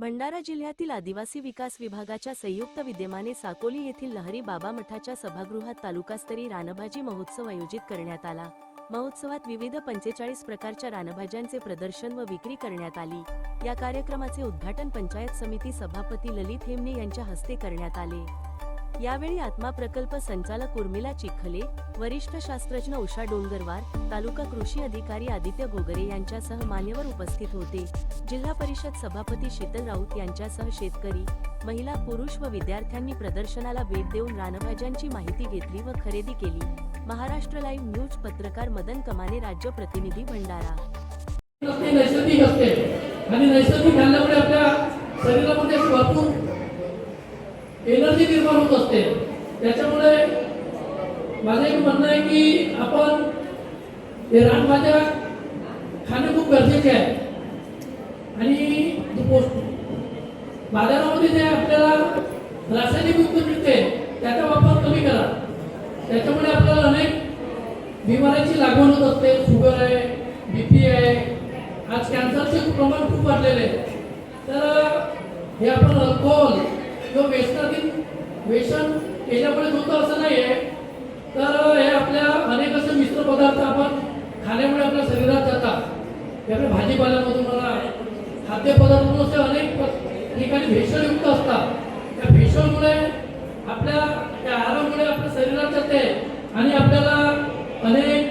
भंडारा जिल्ह्यातील आदिवासी विकास विभागाच्या संयुक्त विद्यमाने साकोली येथील लहरी बाबा मठाच्या सभागृहात तालुकास्तरीय रानभाजी महोत्सव आयोजित करण्यात आला। महोत्सवात विविध 45 प्रकारच्या रानभाज्यांचे प्रदर्शन व विक्री करण्यात आली। या कार्यक्रमाचे उद्घाटन पंचायत समिती सभापती ललित हेमने यांच्या हस्ते करण्यात आले। यावेळी आत्मा प्रकल्प संचालक उर्मिला चिखले, वरिष्ठ शास्त्रज्ञ उषा डोंगरवार, तालुका कृषी अधिकारी आदित्य घोगरे यांच्यासह मान्यवर उपस्थित होते। जिल्हा परिषद सभापती शीतल राऊत यांच्यासह शेतकरी, महिला, पुरुष व विद्यार्थ्यांनी प्रदर्शनाला भेट देऊन रानभाज्यांची माहिती घेतली व खरेदी केली। महाराष्ट्र लाईव्ह न्यूज पत्रकार मदन कमाने, राज्य प्रतिनिधी, भंडारा। नैसर्गिक असते आणि नैसर्गिक खाल्ल्यामुळे आपल्या शरीरामध्ये भरपूर एनर्जी निर्माण होत असते। त्याच्यामुळे माझं एक म्हणणं आहे की आपण हे रानभाज्या खाणे खूप गरजेचे आहे आणि बाजारामध्ये जे आपल्याला रासायनिक युक्त मिळते त्याचा वापर कमी करा। त्याच्यामुळे आपल्याला अनेक बिमाऱ्यांची लागण होत असते। शुगर आहे, बीपी आहे, आज कॅन्सरचे प्रमाण खूप वाढलेले आहे। तर हे आपण अल्कोहोल किंवा व्यसन केल्यामुळे होतं असं नाही आहे। तर हे आपल्या अनेक असे मिश्र पदार्थ आपण खाण्यामुळे आपल्या शरीरात जातात। आपल्या भाजीपाल्यामधून म्हणा, खाद्यपदार्थातून असे अनेक ठिकाणी भेसळयुक्त असतात। त्या भेसळमुळे आपल्या त्या आहारामुळे आपल्या शरीरात जाते आणि आपल्याला अनेक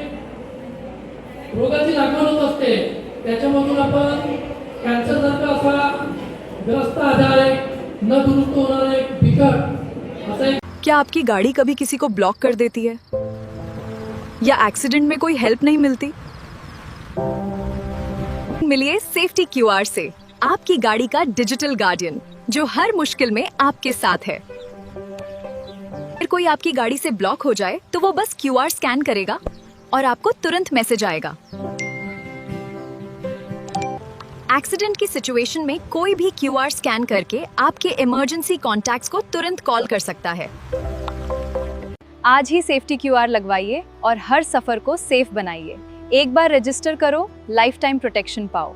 रोगाची लागण होत असते। त्याच्यामधून आपण कॅन्सरसारखा असा ग्रस्त आजार आहे, न दुरुस्त होणारा एक बिकट असा। क्या आपकी गाड़ी कभी किसी को ब्लॉक कर देती है या एक्सीडेंट में कोई हेल्प नहीं मिलती? मिलिए सेफ्टी क्यूआर से, आपकी गाड़ी का डिजिटल गार्डियन जो हर मुश्किल में आपके साथ है। अगर कोई आपकी गाड़ी से ब्लॉक हो जाए तो वो बस क्यूआर स्कैन करेगा और आपको तुरंत मैसेज आएगा। एक्सीडेंट की सिचुएशन में कोई भी क्यूआर स्कैन करके आपके इमरजेंसी कॉन्टैक्ट्स को तुरंत कॉल कर सकता है। आज ही सेफ्टी क्यूआर लगवाइए और हर सफर को सेफ बनाइए। एक बार रजिस्टर करो, लाइफ टाइम प्रोटेक्शन पाओ।